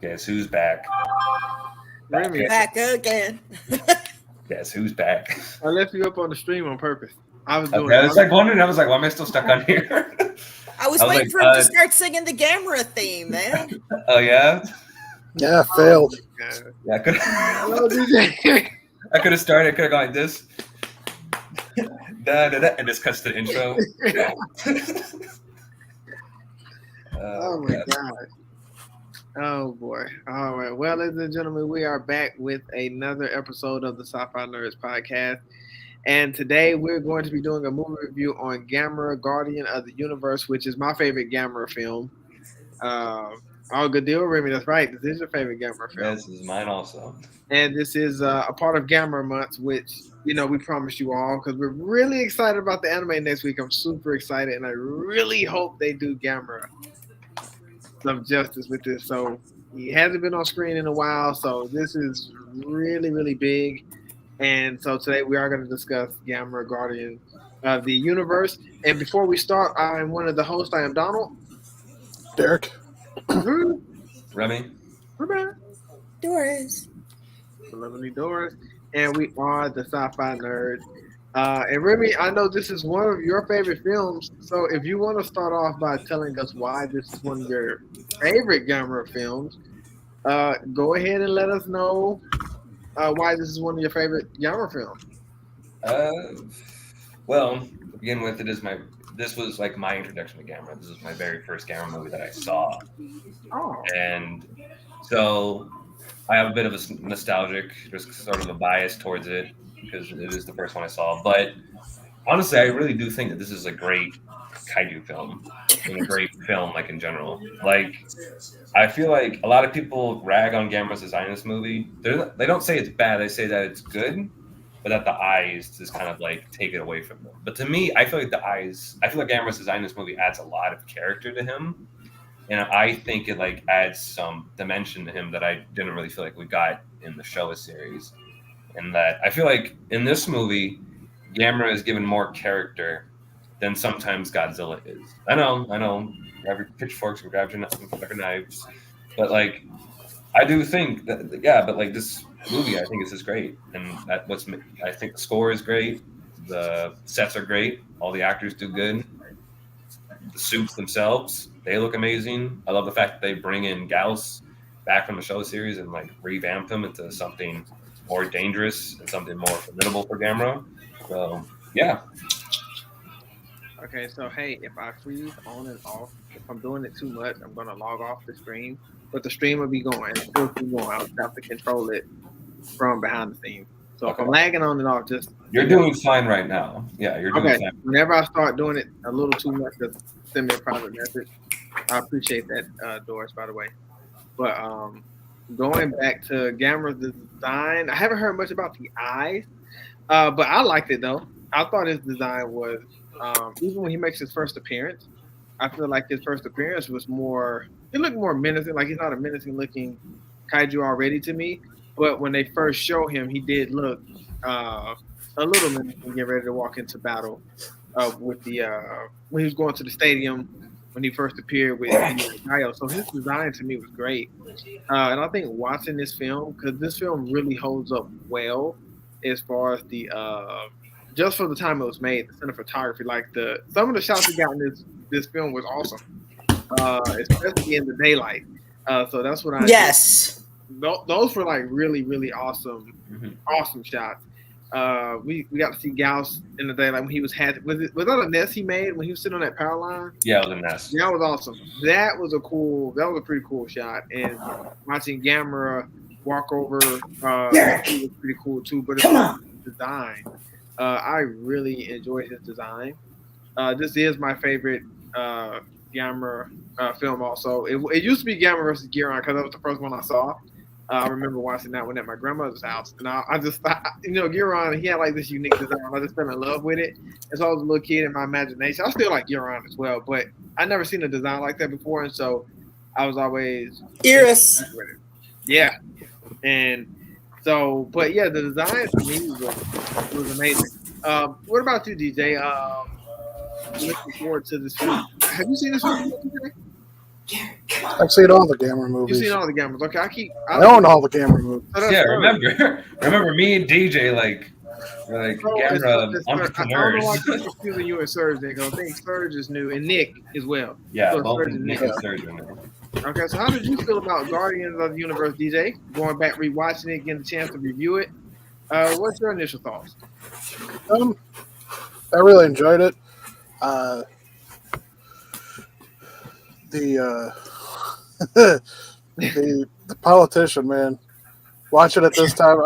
Guess who's back? Remy. Back again. Guess who's back? I left you up on the stream on purpose. I was doing. Okay, I was like wondering. I was like, why am I still stuck on here? I was waiting for him to start singing the Gamera theme, man. Oh yeah. Yeah, failed. Yeah, I could. Hello, DJ. I could have started. I could have gone like this. Da, da, da, and this cuts to the intro. Oh my god. Oh boy. All right. Well, ladies and gentlemen, we are back with another episode of the Sci-Fi Nerdz podcast. And today we're going to be doing a movie review on Gamera Guardian of the Universe, which is my favorite Gamera film. Oh, good deal, Remy. That's right. This is your favorite Gamera film. This is mine also. And this is a part of Gamera Month, which, you know, we promised you all because we're really excited about the anime next week. I'm super excited, and I really hope they do Gamera some justice with this. So he hasn't been on screen in a while, so this is really, really big. And so today we are going to discuss Gamera Guardian of the Universe. And before we start, I'm one of the hosts. I am Donald. Derek. Remy. Doris. Lovely Doris. And we are the Sci-Fi Nerdz. And Remy, I know this is one of your favorite films. So if you want to start off by telling us why this is one of your favorite Gamera films, go ahead and let us know why this is one of your favorite Gamera films. Well, to begin with, this was like my introduction to Gamera. This was my very first Gamera movie that I saw. Oh. And so I have a bit of a nostalgic, just sort of a bias towards it because it is the first one I saw. But honestly, I really do think that this is a great kaiju film and a great film, like in general. Like, I feel like a lot of people rag on Gamera's design in this movie. They don't say it's bad. They say that it's good, but that the eyes just kind of like take it away from them. But to me, I feel like Gamera's design in this movie adds a lot of character to him. And I think it like adds some dimension to him that I didn't really feel like we got in the Showa series. And that I feel like in this movie, Gamera is given more character than sometimes Godzilla is. I know. Grab your pitchforks and grab your knives. But like, I do think that, yeah, but like this movie, I think is just great. And I think the score is great. The sets are great. All the actors do good. The suits themselves, they look amazing. I love the fact that they bring in Gauss back from the Showa series and like revamp him into something more dangerous and something more formidable for Gamera. So yeah. Okay, so hey, if I freeze on and off, if I'm doing it too much, I'm gonna log off the stream. But the stream will be going. It'll keep going. I'll have to control it from behind the scenes. So if I'm lagging on and off, just you're doing fine right now. Yeah, you're doing fine. Whenever I start doing it a little too much, just send me a private message. I appreciate that, Doris, by the way. But going back to Gamera's design, I haven't heard much about the eyes, but I liked it though. I thought his design was, even when he makes his first appearance, I feel like his first appearance was more, it looked more menacing. Like he's not a menacing looking kaiju already to me. But when they first show him, he did look a little menacing, getting ready to walk into battle with the when he was going to the stadium when he first appeared with Gaio. So his design to me was great, and I think watching this film, because this film really holds up well as far as the just for the time it was made, the cinematography, like some of the shots we got in this film was awesome, especially in the daylight. So that's what I those were like really, really awesome, awesome shots. We got to see Gauss in the daylight when he was that a nest he made when he was sitting on that power line? Yeah, it was a nest. That was awesome. That was a pretty cool shot. And watching Gamera walk over, it was pretty cool too. But it's design. I really enjoyed his design. This is my favorite Gamera film. Also, it used to be Gamera versus Giron because that was the first one I saw. I remember watching that one at my grandmother's house, and I just thought, Giron, he had like this unique design. I just fell in love with it. And so I was a little kid in my imagination. I still like Giron as well, but I never seen a design like that before, and so I was always Iris. Yeah, and so, but yeah, the design to me was amazing. What about you, DJ? Looking forward to this film. Have you seen this film, DJ? I've seen all the Gamera movies. You've seen all the Gamers. Okay, I own all the Gamera movies. Yeah, remember me and DJ like Gamera I don't know why I entrepreneurs. keep confusing you and Serge. I think Serge is new and Nick as well. Yeah, So both Serge and Nick Nick. and Serge are new. Okay, so how did you feel about Guardians of the Universe, DJ? Going back, rewatching it, getting a chance to review it. What's your initial thoughts? I really enjoyed it. The politician, man. Watching it this time,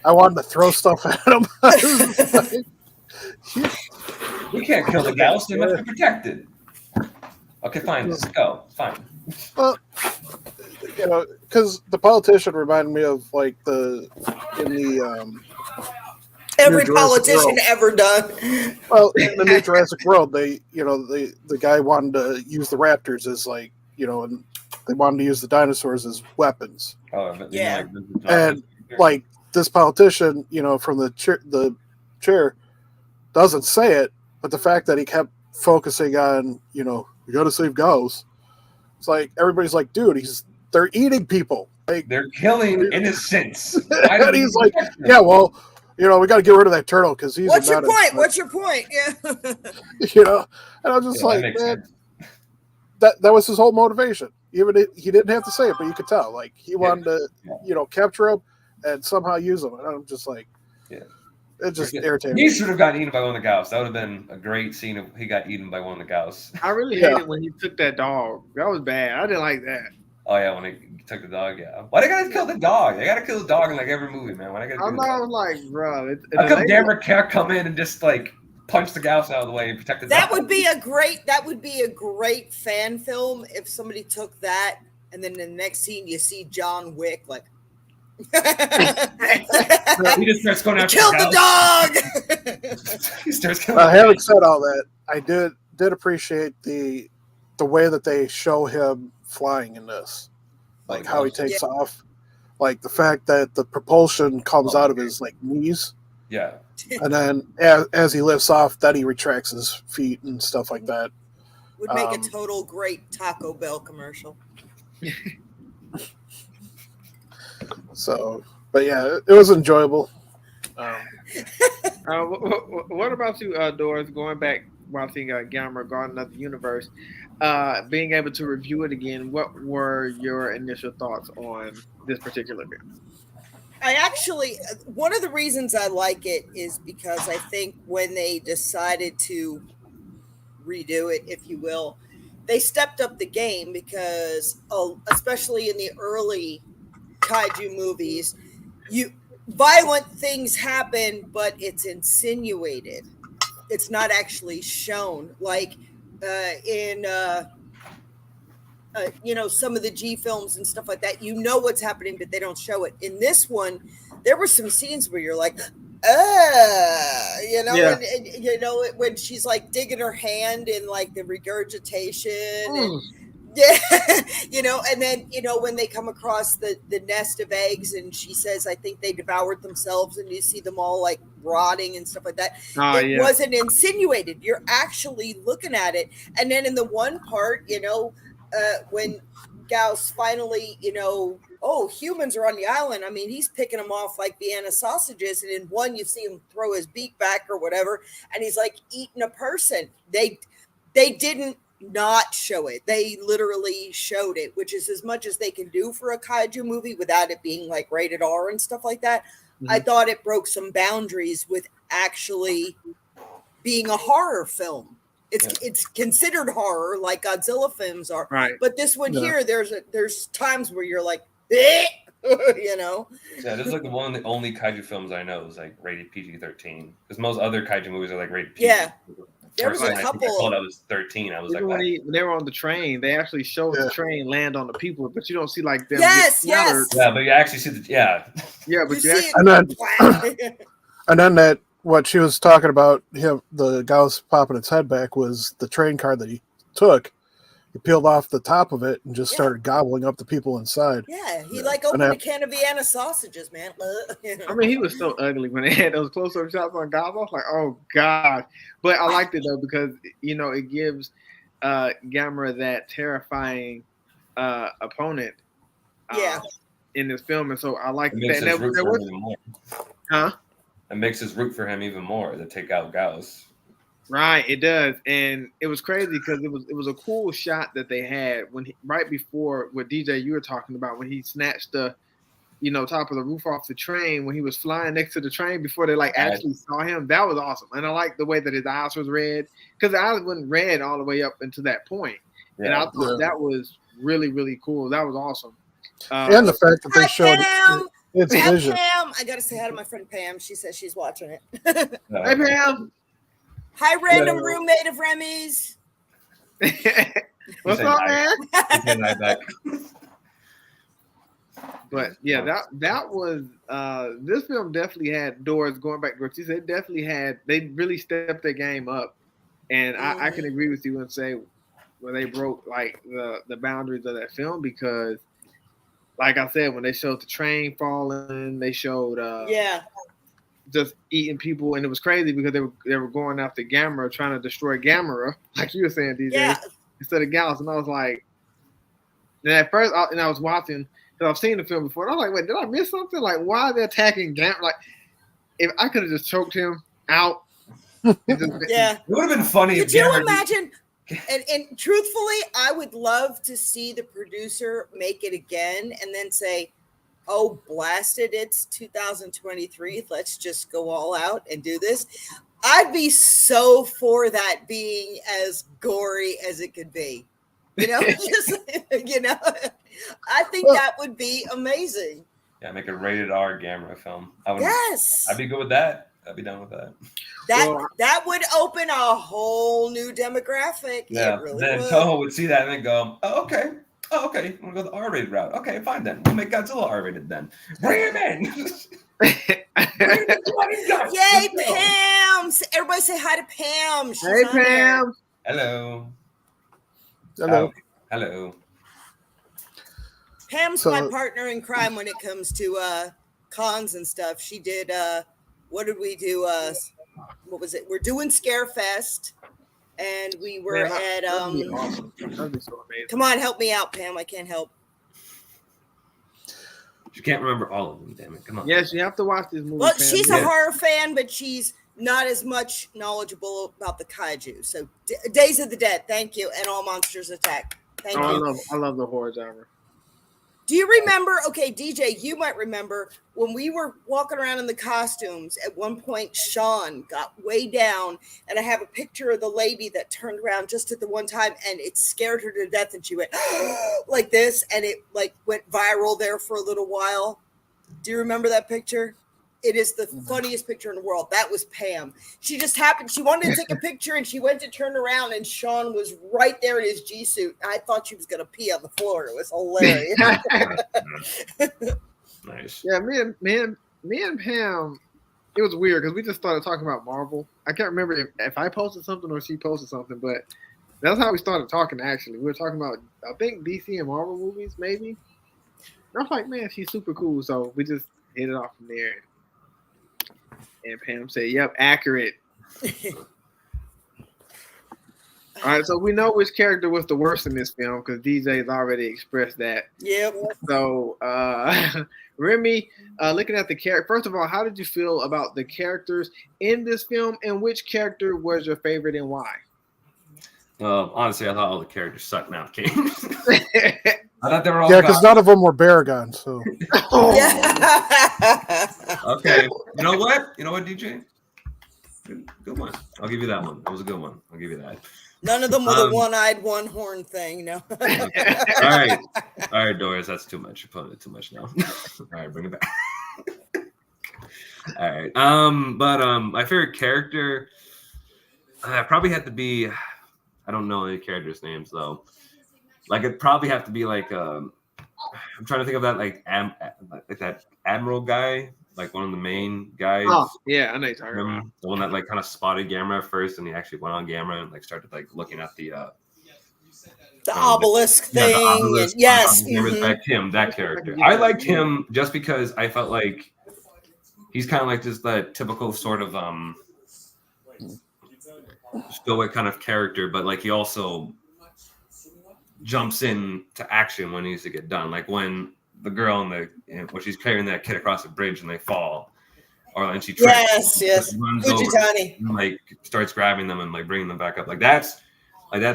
I wanted to throw stuff at him. We can't kill the gals, they must be protected. Okay, fine, let's go. Fine. Well, because the politician reminded me of like Every Jurassic politician World. ever done. Well, in the new Jurassic World, the guy wanted to use the raptors as and they wanted to use the dinosaurs as weapons. Oh, but Yeah. And like this politician, from the chair doesn't say it, but the fact that he kept focusing on, we got to save gals. It's like everybody's like, dude, they're eating people. Like they're killing innocents. and he's like, yeah, well, we got to get rid of that turtle because he's. What's your point? What's your point? Yeah. And I was just like, man, that was his whole motivation. Even he didn't have to say it, but you could tell. Like he wanted to, capture him and somehow use him. And I'm just like, it just irritated me. He should have gotten eaten by one of the gals. That would have been a great scene if he got eaten by one of the gals. I really hated when he took that dog. That was bad. I didn't like that. Oh yeah, when he took the dog. Yeah. Why they gotta kill the dog? They gotta kill the dog in like every movie, man. Why they gotta? I was like, bro. How come Gamera can't come in and just like punch the gals out of the way and protect the dog? That would be a great fan film if somebody took that and then in the next scene you see John Wick like He just starts going after kill the dog. He starts killing. Having said all that, I did appreciate the way that they show him flying in this, like how he takes off, like the fact that the propulsion comes out of his like knees, and then as he lifts off, then he retracts his feet and stuff like that. Would make a total great Taco Bell commercial. So, but yeah, it was enjoyable. What about you, Doris? Going back watching Gamera Guardian of the Universe, being able to review it again, what were your initial thoughts on this particular film? I actually, one of the reasons I like it is because I think when they decided to redo it, if you will, they stepped up the game because, especially in the early kaiju movies, violent things happen, but it's insinuated. It's not actually shown. Like in some of the G films and stuff like that, what's happening, but they don't show it. In this one, there were some scenes where you're like, when she's like digging her hand in like the regurgitation. And, and then, when they come across the nest of eggs and she says, I think they devoured themselves and you see them all like rotting and stuff like that. It wasn't insinuated. You're actually looking at it. And then in the one part, when Gauss finally, humans are on the island. I mean, he's picking them off like Vienna sausages. And in one, you see him throw his beak back or whatever. And he's like eating a person. They didn't not show it. They literally showed it, which is as much as they can do for a kaiju movie without it being like rated R and stuff like that. Mm-hmm. I thought it broke some boundaries with actually being a horror film. It's considered horror like Godzilla films are, right? But this one here, there's times where you're like, eh! Yeah, this is like one of the only kaiju films I know is like rated PG-13 because most other kaiju movies are like rated PG. Yeah. There was a couple. I thought I was 13. I was like, when they were on the train, they actually showed the train land on the people, but you don't see like them. Yes. Yeah, but you actually see but you actually, and then that what she was talking about the Gauss popping its head back was the train car that he took. He peeled off the top of it and just started gobbling up the people inside. Yeah, he opened a can of Vienna sausages, man. I mean, he was so ugly when they had those close-up shots on Gobble. Like, oh god! But I liked it though because it gives Gamera that terrifying opponent. Yeah. In this film, and so I like It makes that. us root There for was, him even more. huh? It makes us root for him even more to take out Gauss. Right, it does, and it was crazy because it was a cool shot that they had when right before what DJ you were talking about when he snatched the top of the roof off the train when he was flying next to the train before they like actually saw him. That was awesome, and I like the way that his eyes was red because the eyes wasn't red all the way up until that point, and I thought that was really really cool. That was awesome. And the fact that they Hi, showed Pam. its Hi, vision. Pam. I gotta say hi to my friend Pam. She says she's watching it. Hey Pam. Hi, random roommate of Remy's. What's up, man? But yeah, that was this film definitely had doors going back to what you said. They really stepped their game up, and I can agree with you and say where they broke like the boundaries of that film because, like I said, when they showed the train falling, they showed just eating people, and it was crazy because they were going after Gamera, trying to destroy Gamera, like you were saying, DJ, instead of Gallus, and I was like, and at first, I was watching. Because I've seen the film before. And I was like, wait, did I miss something? Like, why are they attacking Gamera? Like, if I could have just choked him out. It would have been funny. Could you imagine? And truthfully, I would love to see the producer make it again and then say, oh, blasted, it's 2023. Let's just go all out and do this. I'd be so for that being as gory as it could be. Just, I think that would be amazing. Yeah, make a rated R Gamera film. Yes. I'd be good with that. I'd be down with that. That would open a whole new demographic. Yeah. Really then Toho would see that and then go, oh, okay. I'm going to go the R-rated route. Okay, fine then. We'll make Godzilla R-rated then. Bring him in. Yay, Pam. Everybody say hi to Pam. Hey, Pam. Hello. Hello. Hello. Pam's my partner in crime when it comes to cons and stuff. She did what did we do? What was it? We're doing Scarefest, and we were at that'd be awesome. That'd be so amazing. Come on, help me out, Pam. I can't help. You can't remember all of them, damn it. Come on. Yes, you have to watch this movie. Well, Pam. she's a horror fan, but she's not as much knowledgeable about the kaiju. So Days of the Dead, thank you, and All Monsters Attack. Thank you. I love the horror genre. Do you remember? Okay, DJ, you might remember when we were walking around in the costumes. At one point, Sean got way down, and I have a picture of the lady that turned around just at the one time, and it scared her to death, and she went like this, and it like went viral there for a little while. Do you remember that picture? It is the funniest picture in the world. That was Pam. She just happened. She wanted to take a picture, and she went to turn around, and Sean was right there in his G suit. I thought she was going to pee on the floor. It was hilarious. Nice. Yeah, me and Pam. It was weird because we just started talking about Marvel. I can't remember if I posted something or she posted something, but that's how we started talking. Actually, we were talking about I think DC and Marvel movies, maybe. And I was like, man, she's super cool. So we just hit it off from there. And Pam said, yep, accurate. All right, so we know which character was the worst in this film because DJ has already expressed that. Yep. So, Remy, looking at the character, first of all, how did you feel about the characters in this film, and which character was your favorite and why? Honestly, I thought all the characters sucked now. I thought they were all because none of them were Baragon. So okay, you know what, DJ? Good one. I'll give you that one. That was a good one. I'll give you that. None of them were the one-eyed, one-horn thing, no. All right, Doris, that's too much. You're putting it too much now. All right, bring it back. All right. But my favorite character probably had to be. I don't know any characters' names though. Like it'd probably have to be like I'm trying to think of that like that admiral guy, like one of the main guys. Oh yeah, I know you're talking about the one that like kind of spotted Gamera first, and he actually went on Gamera and like started like looking at the obelisk thing. Yeah, the obelisk. Yes, that character. I liked him just because I felt like he's kind of like just that typical sort of stoic kind of character, but like he also jumps in to action when it needs to get done. Like when the girl when she's carrying that kid across the bridge and they fall, and she trips, yes, runs over, Fujitani. and, like starts grabbing them and like bringing them back up. Like that's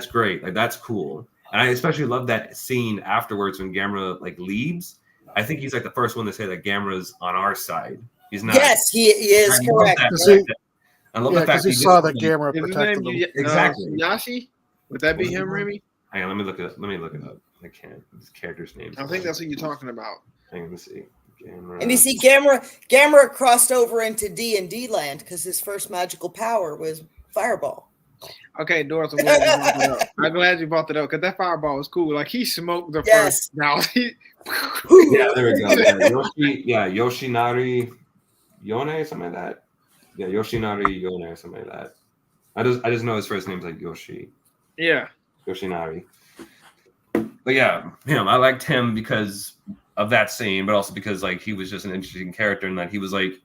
great. Like that's cool. And I especially love that scene afterwards when Gamera like leaves. I think he's like the first one to say that Gamera's on our side. He's not. Yes, he is correct. I love the fact that he saw that Gamera protected him. Exactly. Yashi? Would that be him, Remy? Hang on, let me look it up. I can't. This character's name. I think that's what you're talking about. Hang on, let me see. Gamera. And you see, Gamera crossed over into D&D land because his first magical power was Fireball. Okay, Doris, I'm glad you brought that up because that Fireball was cool. Like he smoked the first. Now, yeah, there we go. Yoshinari Yone, something like that. Yeah, Yoshinari Yone, something like that. I just know his first name's like Yoshi. Yeah, Yoshinari. But yeah, him. I liked him because of that scene, but also because like he was just an interesting character and that he was like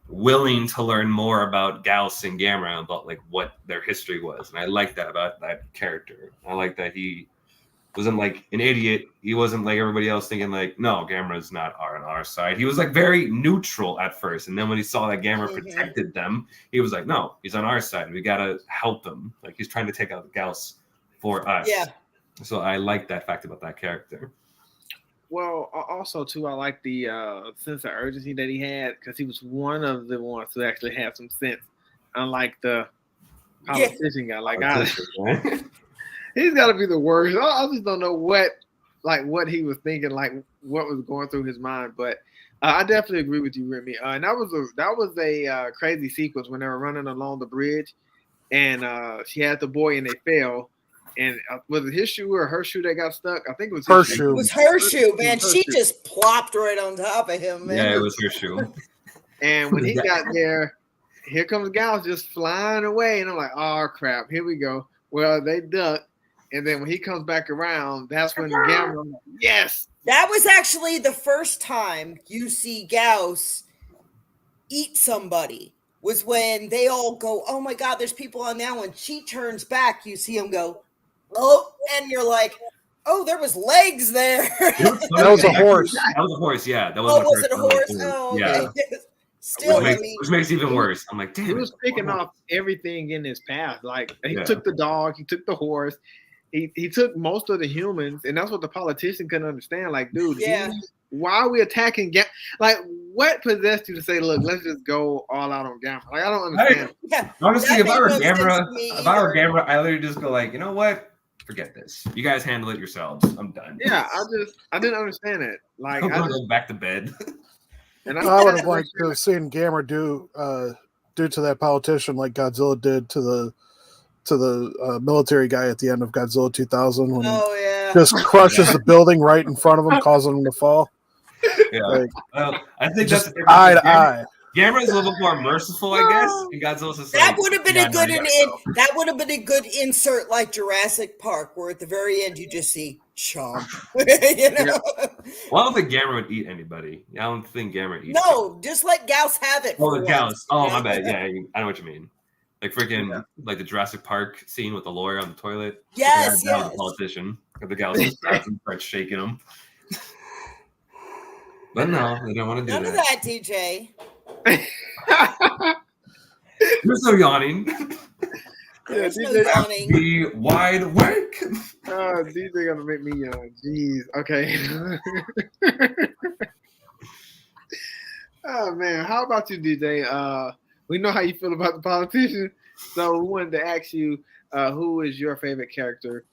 willing to learn more about Gauss and Gamera about like what their history was, and I like that about that character. I like that he wasn't like an idiot. He wasn't like everybody else thinking like, no, Gamera's not on our side. He was like very neutral at first, and then when he saw that Gamera protected them, he was like, no, he's on our side. We gotta help him. Like he's trying to take out Gauss for us. Yeah. So I like that fact about that character. Well, also too, I like the sense of urgency that he had because he was one of the ones who actually had some sense, unlike the politician guy. Like, he's got to be the worst. I just don't know what he was thinking, like what was going through his mind. But I definitely agree with you, Remy. And that was a crazy sequence when they were running along the bridge, and she had the boy and they fell. And was it his shoe or her shoe that got stuck? I think it was her shoe. It was her shoe, man. She just plopped right on top of him, man. Yeah, it was her shoe. And when he got there, here comes Gauss just flying away. And I'm like, oh, crap, here we go. Well, they duck. And then when he comes back around, that's when Gamera, like, yes. That was actually the first time you see Gauss eat somebody. Was when they all go, oh, my God, there's people on that one. She turns back. You see him go, oh, and you're like, oh, there was legs there. That was a horse. That was a horse, yeah. That was it a horse? Oh, okay. Yeah. Still, which makes it even worse. I'm like, damn. He was picking off everything in his path. Like he took the dog, he took the horse, he took most of the humans, and that's what the politician couldn't understand. Like, dude, why are we attacking like what possessed you to say, look, let's just go all out on Gamera? Like, I don't understand. Honestly, if I were Gamera, I literally just go like, you know what? Forget this. You guys handle it yourselves. I'm done. Yeah, I didn't understand it. Like I'm gonna go back to bed. And I would have liked to have seen Gamera do to that politician like Godzilla did to the military guy at the end of Godzilla 2000 when he just crushes the building right in front of him, causing him to fall. Yeah, like, I think just that's eye to eye. Gamera is a little more merciful, I guess. And Godzilla's just that would have been a good that would have been a good insert like Jurassic Park, where at the very end you just see chomp. You know? Well, I don't think Gamera would eat anybody. I don't think Gamera eats. No, just let Gauss have it. Oh, Gauss. Oh, my bad. Yeah, I know what you mean. Like freaking like the Jurassic Park scene with the lawyer on the toilet. Yes, the politician. The Gauss starts shaking him. But no, they don't want to do None of that, TJ. You're so yawning. Yeah, DJ yawning. Be wide awake. DJ gonna make me yawn. Jeez. Okay. Oh man, how about you, DJ? We know how you feel about the politician, so we wanted to ask you, who is your favorite character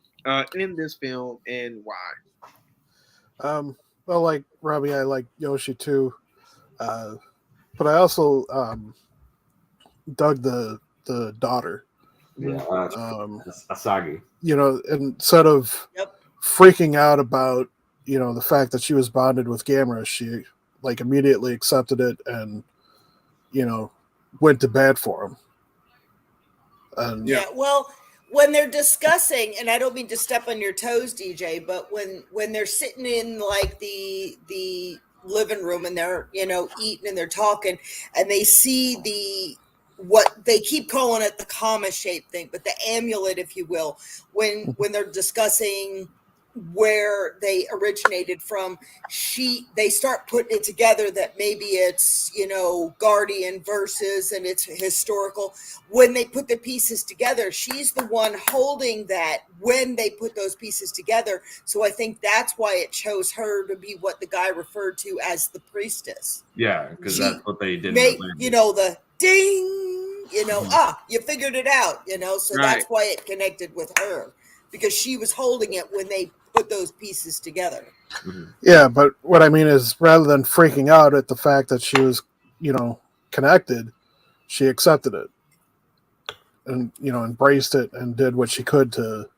in this film and why? Well, like Robbie, I like Yoshi too, but I also dug the daughter. Yeah, Asagi. You know, instead of freaking out about the fact that she was bonded with Gamera, she like immediately accepted it and went to bat for him. And well, when they're discussing, and I don't mean to step on your toes, DJ, but when they're sitting in like the living room and they're eating and they're talking and they see what they keep calling it the comma shape thing, but the amulet, if you will, when they're discussing where they originated from. They start putting it together that maybe it's, Guardian versus, and it's historical. When they put the pieces together, she's the one holding that when they put those pieces together. So I think that's why it chose her to be what the guy referred to as the priestess. Yeah, because that's what they did. The ding, you figured it out, so Right. That's why it connected with her, because she was holding it when they put those pieces together. Mm-hmm. Yeah, but what I mean is, rather than freaking out at the fact that she was, connected, she accepted it and, embraced it and did what she could to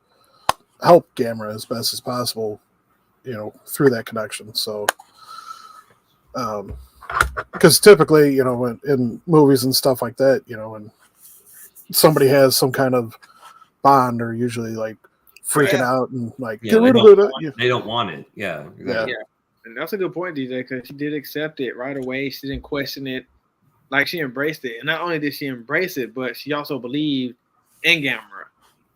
help Gamera as best as possible, through that connection. So, because typically, in movies and stuff like that, when somebody has some kind of bond, or usually like freaking out and like get rid of it. They don't want it. Yeah, exactly. Yeah. And that's a good point, DJ, because she did accept it right away. She didn't question it. Like, she embraced it. And not only did she embrace it, but she also believed in Gamera.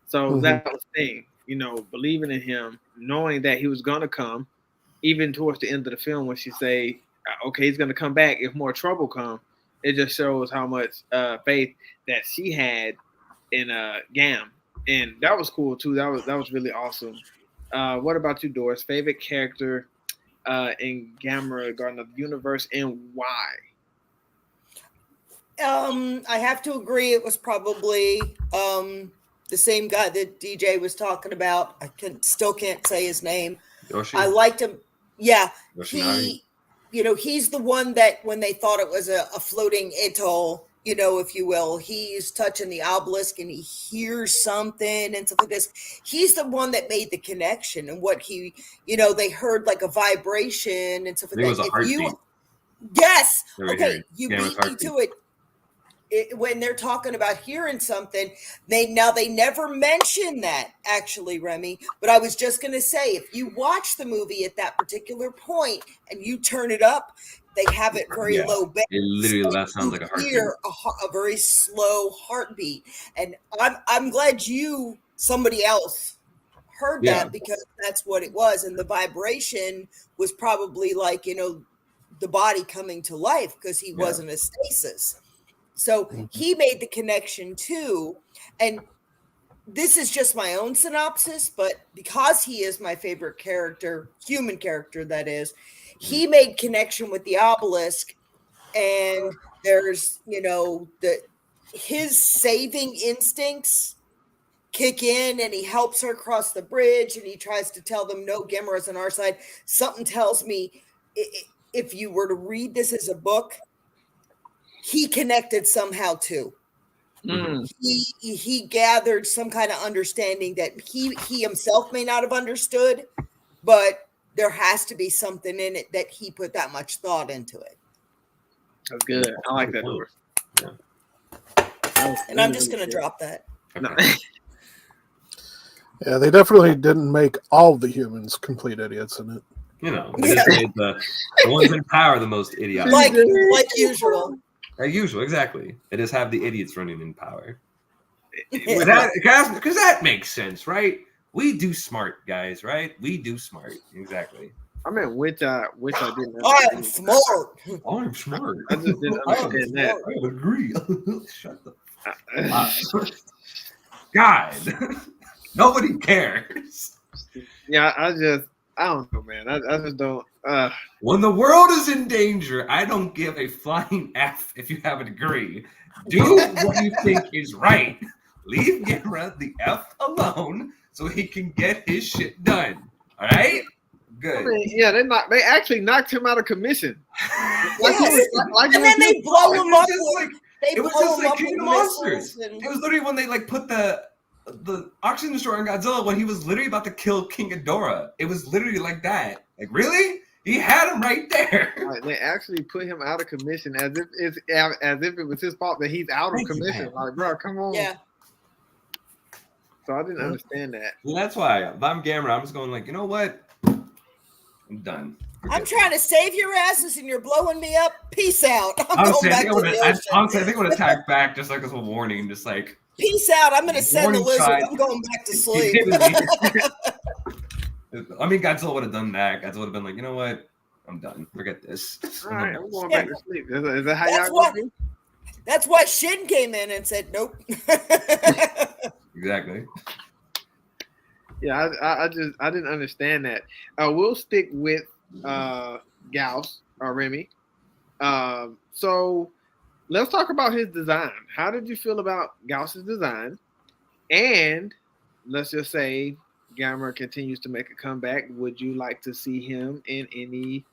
So that was the thing, believing in him, knowing that he was going to come, even towards the end of the film when she say, okay, he's going to come back if more trouble comes. It just shows how much faith that she had in Gam. And that was cool too. That was really awesome. What about you, Doris? Favorite character in Gamera Guardian of the Universe, and why? I have to agree. It was probably the same guy that DJ was talking about. I still can't say his name. Yoshi? I liked him. Yeah, Yoshinari. he's the one that when they thought it was a floating atoll, if you will, he's touching the obelisk and he hears something and stuff like this. He's the one that made the connection, and what he, they heard like a vibration and stuff like that. It was a heartbeat. Yes. They Okay, you Gamera's beat me to it. When they're talking about hearing something, they never mention that, actually, Remy. But I was just going to say, if you watch the movie at that particular point and you turn it up, they have it very low bass. It literally, that sounds like a heartbeat. Hear a very slow heartbeat, and I'm glad somebody else heard that, because that's what it was, and the vibration was probably like the body coming to life, because he was in a stasis. So he made the connection too. And this is just my own synopsis, but because he is my favorite character, human character, that is, he made connection with the obelisk. And there's, his saving instincts kick in, and he helps her cross the bridge, and he tries to tell them, no, Gamera's on our side. Something tells me, if you were to read this as a book, he connected somehow too. He gathered some kind of understanding that he himself may not have understood, but there has to be something in it that he put that much thought into it. That's good. I like that, Doris. Yeah. And I'm just going to drop that. No. Yeah, they definitely didn't make all the humans complete idiots in it. They just made the ones in power the most idiotic. Like usual. Like usual, exactly. They just have the idiots running in power. Because that makes sense, right? We do smart, guys, right? We do smart. Exactly. I mean, which I didn't. I'm smart. I'm smart. I just didn't understand that. I agree. Shut the God. Nobody cares. Yeah, I don't know, man. I just don't. When the world is in danger, I don't give a flying F if you have a degree. Do what you think is right. Leave Gamera the F alone so he can get his shit done. All right? Good. I mean, yeah, they actually knocked him out of commission. And then they blow him up. It was just like King of Monsters. It was literally when they put the oxygen destroyer on Godzilla when he was literally about to kill King Ghidorah. It was literally like that. Like, really? He had him right there. Like, they actually put him out of commission as if it was his fault that he's out of commission. Like, bro, come on. Yeah. So I didn't understand that. Well, that's why if I'm Gamera, I'm just going like, you know what? I'm done. I'm trying to save your asses and you're blowing me up. Peace out. Honestly, I think I'm going to attack back just like as a warning, just like. Peace out. I'm going to send the lizard. I'm going back to sleep. I mean, Godzilla would have done that. Godzilla would have been like, you know what? I'm done. Forget this. All right, I'm going Yeah. back to sleep. Is that how That's y'all what- gonna be? That's why Shin came in and said, nope. Exactly. Yeah, I didn't understand that. We'll stick with Gauss or Remy. So let's talk about his design. How did you feel about Gauss's design? And let's just say Gamera continues to make a comeback. Would you like to see him in any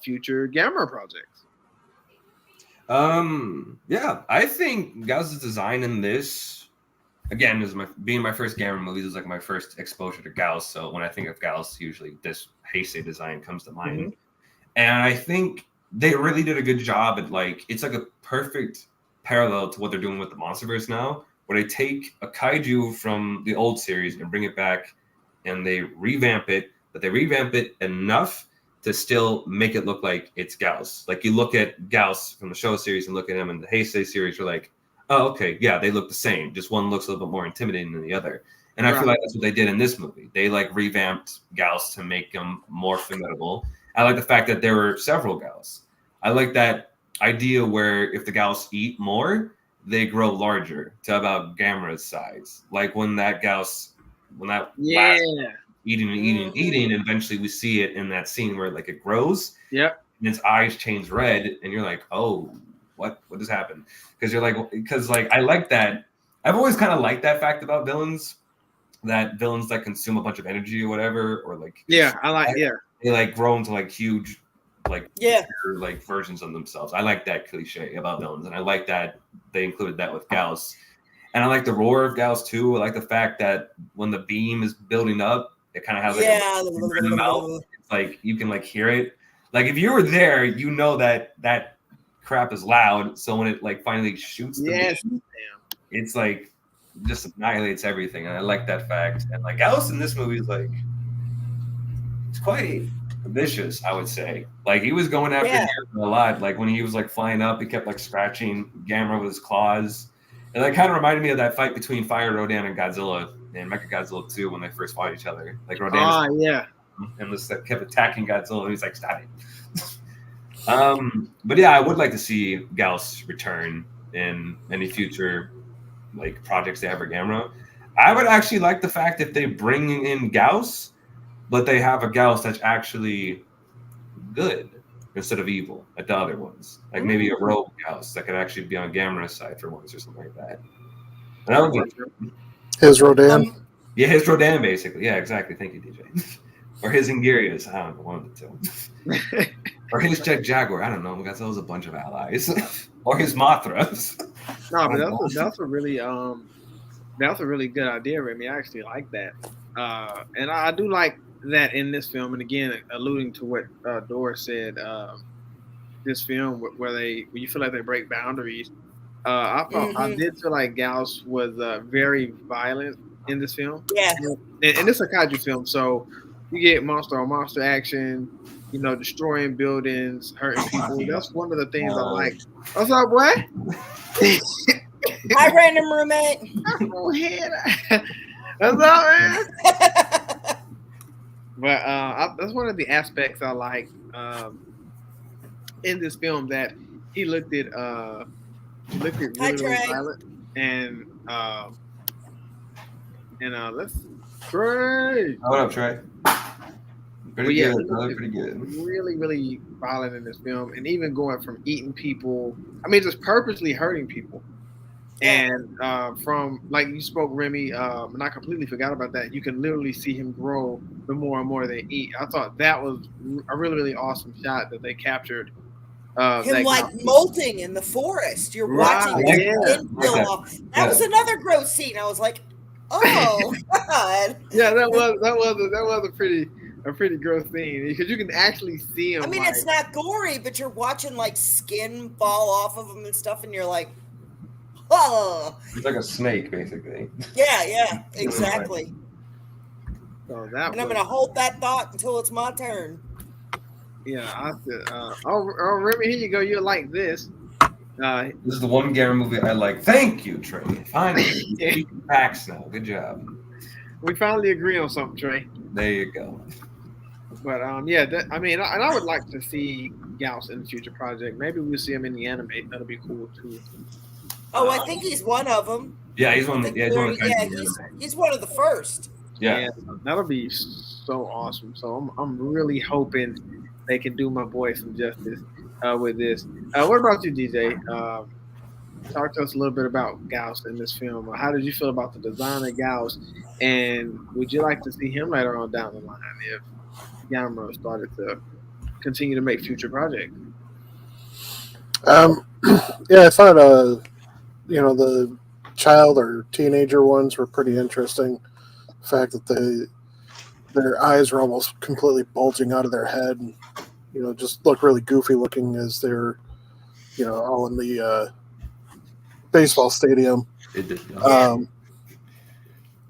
future Gamera projects? Yeah, I think Gauss's design in this, again, is being my first Gamera movie. This is like my first exposure to Gauss. So when I think of Gauss, usually this Heisei design comes to mind. Mm-hmm. And I think they really did a good job at it's like a perfect parallel to what they're doing with the MonsterVerse now, where they take a kaiju from the old series and bring it back and they revamp it, but they revamp it enough to still make it look like it's Gauss. Like you look at Gauss from the show series and look at him in the Heisei series, you're like, oh, okay, yeah, they look the same. Just one looks a little bit more intimidating than the other. And I feel like that's what they did in this movie. They revamped Gauss to make him more formidable. I like the fact that there were several Gauss. I like that idea where if the Gauss eat more, they grow larger to about Gamera's size. Like when that last eating, and eventually we see it in that scene where it grows. Yep. And its eyes change red, and you're like, oh, what just happened? Because I like that. I've always kind of liked that fact about villains, that villains that consume a bunch of energy or whatever, or they grow into huge versions of themselves. I like that cliche about villains, and I like that they included that with Gauss. And I like the roar of Gauss too. I like the fact that when the beam is building up, it kind of has a in the mouth. It's you can hear it. If you were there, you know that crap is loud. So when it finally shoots the beam, it's just annihilates everything. And I like that fact. And Gauss in this movie is it's quite vicious, I would say. He was going after Gamera a lot. When he was flying up, he kept scratching Gamera with his claws. And that kind of reminded me of that fight between Fire Rodan and Godzilla and Mechagodzilla 2 when they first fought each other. Rodan and just kept attacking Godzilla, and he's like, stop it. But yeah, I would like to see Gauss return in any future projects they have for Gamera. I would actually like the fact if they bring in Gauss, but they have a Gauss that's actually good instead of evil like the other ones. Maybe a rogue Gauss that could actually be on Gamera's side for once or something like that. And that would be his Rodan. Yeah, his Rodan, basically. Yeah, exactly. Thank you, DJ. Or his Ingarius. I don't know, one of the two. Or his Jet Jaguar. I don't know. Godzilla's a bunch of allies. Or his Mothras. No, but that's a really good idea, Remy. I actually like that. And I do like that in this film. And again, alluding to what Doris said, this film where you feel like they break boundaries. I did feel like Gauss was very violent in this film. Yeah. And it's a kaiju film, so you get monster on monster action, destroying buildings, hurting people. That's one of the things I like. What's up, boy? Hi, random roommate. What's up, man? But that's one of the aspects I like in this film, that he looked at really violent, and let's Trey. What up, Trey? Pretty good, brother. Pretty good. Really, really violent in this film, and even going from eating people. I mean, just purposely hurting people. And from you spoke, Remy, and I completely forgot about that. You can literally see him grow the more and more they eat. I thought that was a really, really awesome shot that they captured. Him molting in the forest. You're watching his skin peel off. That was another gross scene. I was like, oh God. Yeah, that was a pretty gross scene, because you can actually see him. I mean, it's not gory, but you're watching skin fall off of him and stuff, and you're like, oh. It's like a snake, basically. Yeah, exactly. So I'm gonna hold that thought until it's my turn. Yeah, I said, Remy, here you go. You'll like this. This is the one Gamera movie I like. Thank you, Trey. Finally, facts now. Good job. We finally agree on something, Trey. There you go. But yeah, I mean, and I would like to see Gauss in the future project. Maybe we'll see him in the anime. That'll be cool too. Oh, I think he's one of them. Yeah, he's one. Yeah, he's one of the guys. He's one of the first. Yeah, that'll be so awesome. So I'm really hoping they can do my boy some justice with this. What about you, DJ? Talk to us a little bit about Gauss in this film. How did you feel about the design of Gauss, and would you like to see him later on down the line if Gamera started to continue to make future projects? Yeah, I thought the child or teenager ones were pretty interesting. The fact that their eyes were almost completely bulging out of their head, and just look really goofy looking as they're all in the baseball stadium. it did.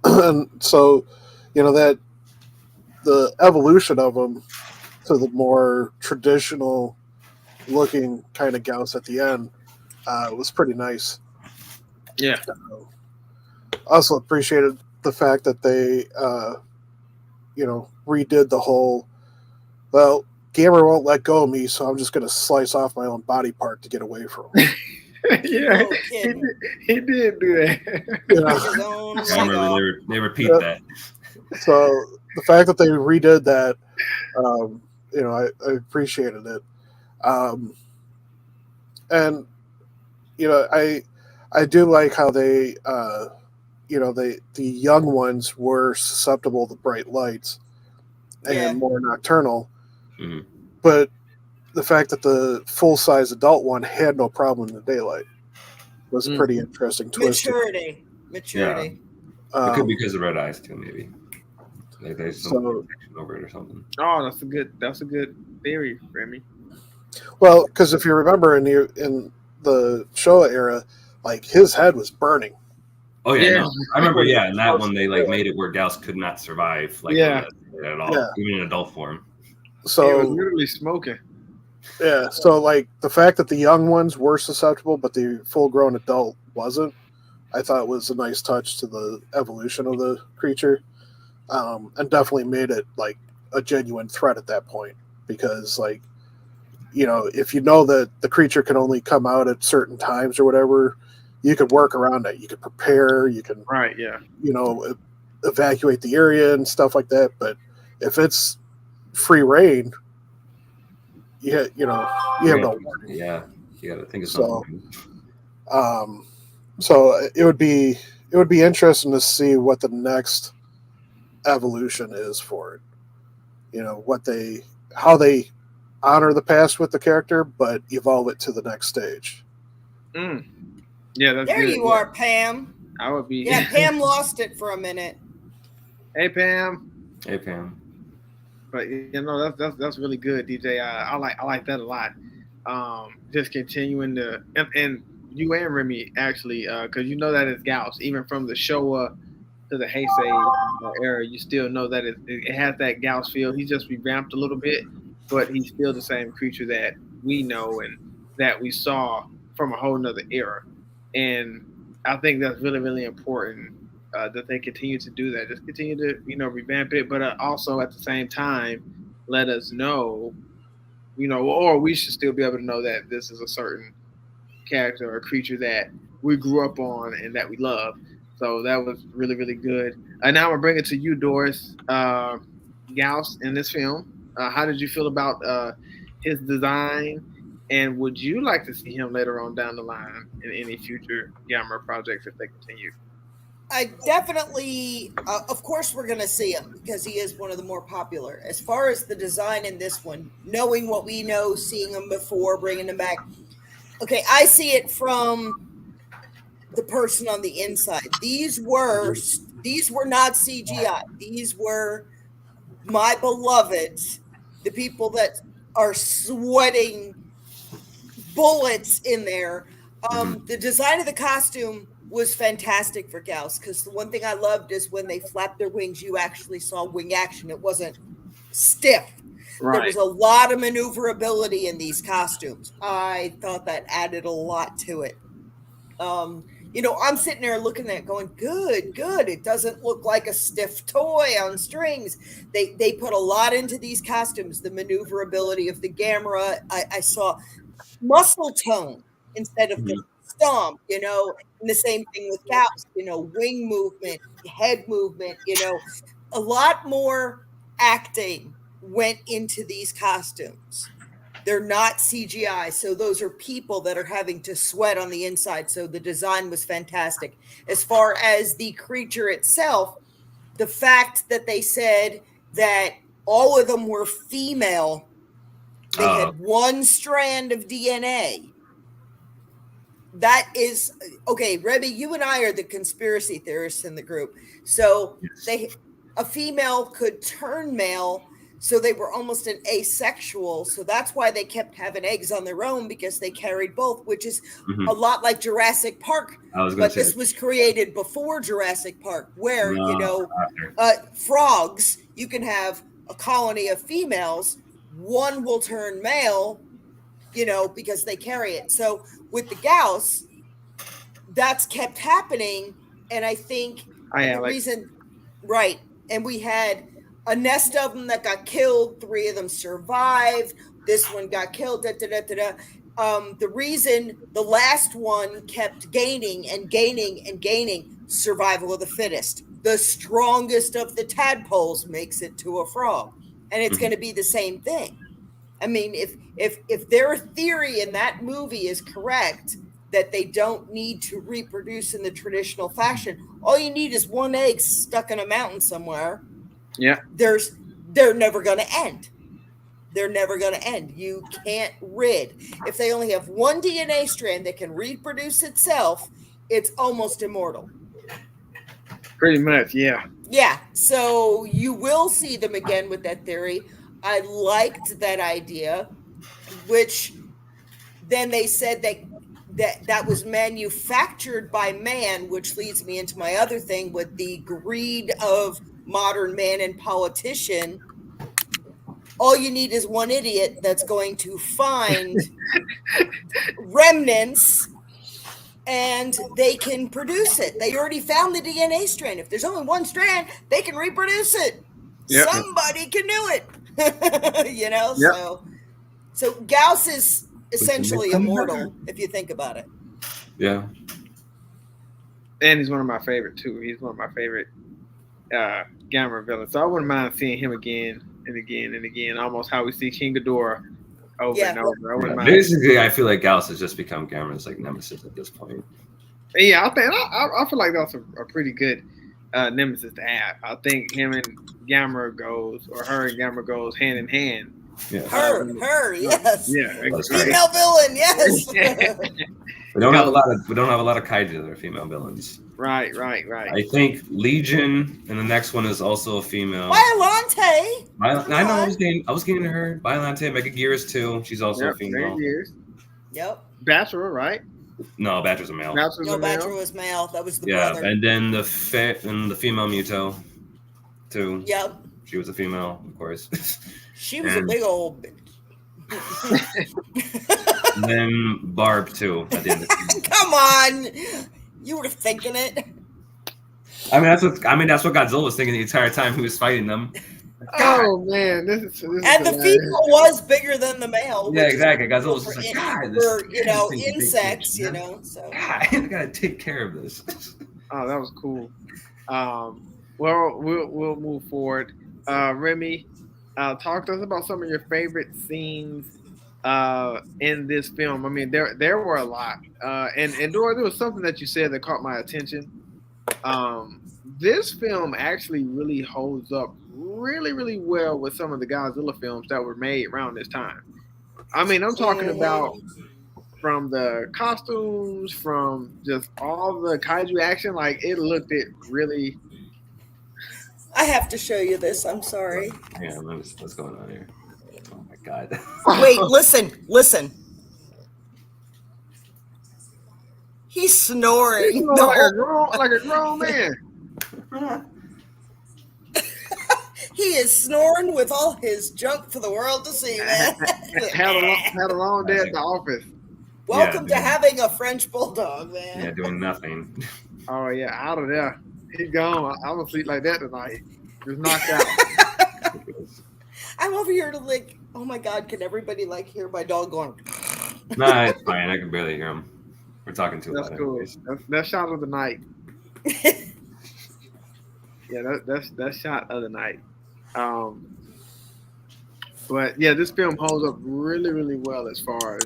And so that the evolution of them to the more traditional looking kind of Gauss at the end was pretty nice. Yeah. Also appreciated the fact that they redid the whole, well, Gamera won't let go of me, so I'm just going to slice off my own body part to get away from him. Yeah, he did do that. I remember they repeat that. So the fact that they redid that, I appreciated it. And I do like how they, the young ones were susceptible to bright lights and more nocturnal. Mm-hmm. But the fact that the full-size adult one had no problem in the daylight was a pretty interesting twist. Maturity. Yeah. It could be because of red eyes too, maybe. Like there's some protection over it or something. Oh, that's a good theory, Remy. Well, because if you remember in the Showa era, like his head was burning. Oh yeah, no. I remember. Yeah, in that one they made it where Gauss could not survive at all, even in adult form. So he was literally smoking. Yeah, so like the fact that the young ones were susceptible, but the full-grown adult wasn't, I thought was a nice touch to the evolution of the creature, and definitely made it like a genuine threat at that point. Because if you know that the creature can only come out at certain times or whatever, you could work around it. You could prepare. You can evacuate the area and stuff like that. But if it's free reign, you have no warning. Yeah, you got to think of something. So it would be interesting to see what the next evolution is for it. How they honor the past with the character, but evolve it to the next stage. Yeah, that's there. Good. You are, Pam. I would be. Yeah, Pam lost it for a minute. Hey, Pam. Hey, Pam. But that's really good, DJ. I like that a lot. Just continuing to and you and Remy actually, because that it's Gauss. Even from the Showa to the Heisei era, you still know that it has that Gauss feel. He's just revamped a little bit, but he's still the same creature that we know and that we saw from a whole nother era. And I think that's really, really important that they continue to do that. Just continue to, revamp it, but also at the same time, let us know, or we should still be able to know that this is a certain character or creature that we grew up on and that we love. So that was really, really good. And now I'm bringing it to you, Doris. Gauss in this film. How did you feel about his design? And would you like to see him later on down the line in any future Gamera projects if they continue? I definitely, of course, we're going to see him because he is one of the more popular. As far as the design in this one, knowing what we know, seeing him before, bringing him back. Okay, I see it from the person on the inside. These were not CGI. These were my beloveds, the people that are sweating bullets in there. The design of the costume was fantastic for Gauss because the one thing I loved is when they flapped their wings, you actually saw wing action. It wasn't stiff. Right. There was a lot of maneuverability in these costumes. I thought that added a lot to it. I'm sitting there looking at it going, good. It doesn't look like a stiff toy on strings. They put a lot into these costumes, the maneuverability of the Gamera. I saw muscle tone instead of just stomp, and the same thing with Gauss, wing movement, head movement, a lot more acting went into these costumes. They're not CGI. So those are people that are having to sweat on the inside. So the design was fantastic. As far as the creature itself, the fact that they said that all of them were female, they had one strand of DNA. That is, okay, Rebby, you and I are the conspiracy theorists in the group. So a female could turn male, so they were almost an asexual. So that's why they kept having eggs on their own, because they carried both, which is a lot like Jurassic Park. But this was created before Jurassic Park, where, frogs, you can have a colony of females. One will turn male, because they carry it. So with the Gauss, that's kept happening. And I think the reason, right. And we had a nest of them that got killed. 3 of them survived. This one got killed. The reason the last one kept gaining, survival of the fittest. The strongest of the tadpoles makes it to a frog. And it's going to be the same thing. I mean, if their theory in that movie is correct, that they don't need to reproduce in the traditional fashion, all you need is one egg stuck in a mountain somewhere. Yeah. They're never going to end. They're never going to end. You can't rid. If they only have one DNA strand that can reproduce itself, it's almost immortal. Pretty much, yeah. Yeah, so you will see them again with that theory. I liked that idea, which then they said that was manufactured by man, which leads me into my other thing with the greed of modern man and politician. All you need is one idiot that's going to find remnants, and they can produce it. They already found the DNA strand. If there's only one strand, they can reproduce it. Yep. Somebody can do it. Yep. So Gauss is essentially immortal if you think about it. Yeah. And he's one of my favorite too. He's one of my favorite Gamera villains. So I wouldn't mind seeing him again and again and again, almost how we see King Ghidorah over and over. I wouldn't mind. Basically, I feel like Gauss has just become Gamera's nemesis at this point. Yeah, I feel like that's a pretty good nemesis to have. I think him and Gamera goes, or her and Gamera goes hand in hand. Yeah. Her, yes. Yeah, female villain, yes. We don't have a lot of kaiju that are female villains. Right. I think Legion, and the next one is also a female. Biollante. I know. I was getting to her. Biollante, Mega Gears too. She's also a female. Yep. Bachelor, right? No, Bachelor's a male. Bachelor was male. That was the brother. And then the female Muto, too. Yep. She was a female, of course. She was a big old bitch. And then Barb too. At the end of the Come on, you were thinking it. I mean, that's what Godzilla was thinking the entire time he was fighting them. Oh man, this is and the female was bigger than the male. Yeah, exactly. Godzilla was just like, God, insects, So God, I gotta take care of this. Oh, that was cool. Well, we'll move forward. Remy, talk to us about some of your favorite scenes in this film. I mean, there were a lot. And Dora, there was something that you said that caught my attention. This film actually really holds up really, really well with some of the Godzilla films that were made around this time. I mean, I'm talking about from the costumes, from just all the kaiju action. Like, it looked really. I have to show you this. I'm sorry. Yeah, what's going on here? Oh my God. Wait, listen. He's snoring. He's like a grown man. He is snoring with all his junk for the world to see, man. had a long day at the office. Welcome to dude. having a French bulldog, man. Yeah, doing nothing. Oh yeah, out of there. He gone. I'm gonna sleep like that tonight. Just knocked out. I'm over here to like, oh my God, can everybody like hear my dog going? Nah, it's fine. I can barely hear him. We're talking too That's loud. cool. anyways. That's shot of the night. Yeah, that's shot of the night. But yeah, this film holds up really, really well as far as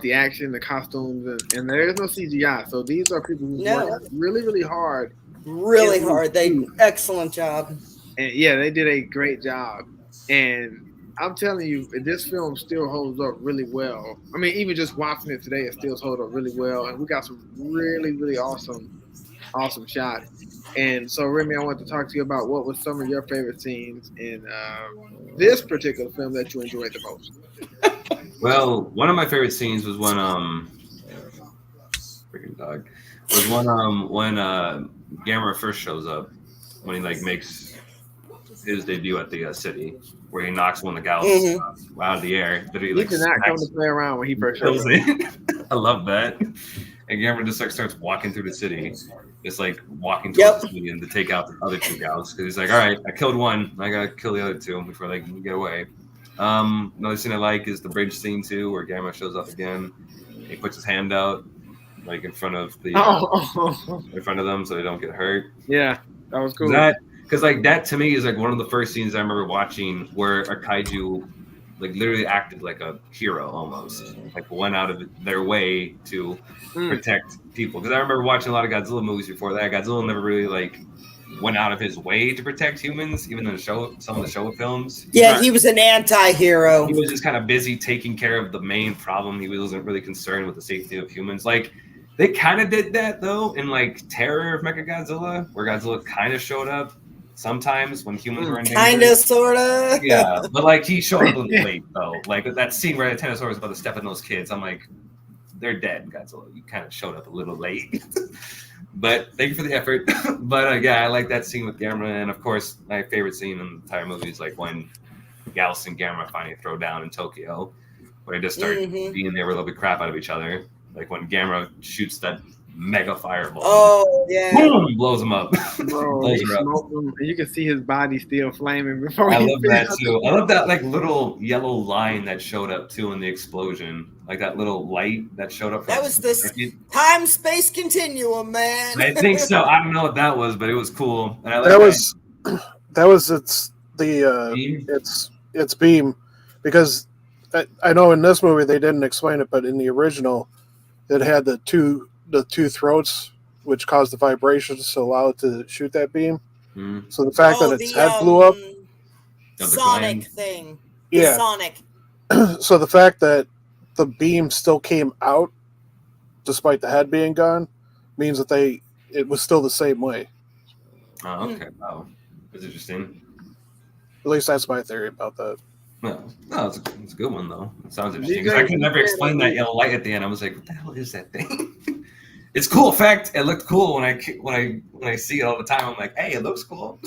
the action, the costumes, and there is no CGI. So these are people who work really, really hard. Really hard. Excellent job. And yeah, they did a great job. And I'm telling you, this film still holds up really well. I mean, even just watching it today, it still holds up really well. And we got some really, really awesome shots. And so, Remy, I want to talk to you about what was some of your favorite scenes in this particular film that you enjoyed the most. Well, one of my favorite scenes was when freaking dog was when Gamera first shows up, when he like makes his debut at the city, where he knocks one of the gals out of the air. He did not come to play around when he first showed up. I love that. And Gamera just like starts walking through the city. It's like walking towards the city and to take out the other two gals, because he's like, all right, I killed one, I gotta kill the other two before they can get away. Another scene I like is the bridge scene too, where Gamera shows up again. He puts his hand out like in front of the in front of them so they don't get hurt. Yeah, that was cool. Because like that to me is like one of the first scenes I remember watching where a kaiju like literally acted like a hero almost, like went out of their way to protect people. Because I remember watching a lot of Godzilla movies before that. Godzilla never really like went out of his way to protect humans, even in some of the Showa films. Yeah, he was an anti-hero. He was just kind of busy taking care of the main problem. He wasn't really concerned with the safety of humans. Like they kind of did that though in like Terror of Mechagodzilla, where Godzilla kind of showed up sometimes when humans were in danger. Kind of, sort of. Yeah, but like he showed up a little late though. Like that scene where the Tyrannosaurus was about to step on those kids, I'm like, they're dead, Godzilla. You kind of showed up a little late. But thank you for the effort. But yeah, I like that scene with Gamera, and of course, my favorite scene in the entire movie is like when Gallus and Gamera finally throw down in Tokyo, where they just start being there with a little bit crap out of each other. Like when Gamera shoots that mega fireball. Oh yeah! Boom, blows him up. Bro, blows he her up. smoked him, and you can see his body still flaming before. I love that too. I love that like little yellow line that showed up too in the explosion, like that little light that showed up. That was this time-space continuum, man. I think so. I don't know what that was, but it was cool. And I like that was its beam, because I know in this movie they didn't explain it, but in the original, it had the two throats, which caused the vibrations to allow it to shoot that beam. So the fact that its head blew up, Sonic thing, yeah, Sonic. So the fact that the beam still came out despite the head being gone means that it was still the same way. Oh, okay. Wow, that's interesting. At least that's my theory about that. No, it's a good one though. It sounds interesting, because I could never explain that yellow light at the end. I was like, what the hell is that thing? It's cool effect. It looked cool when I see it all the time. I'm like, hey, it looks cool.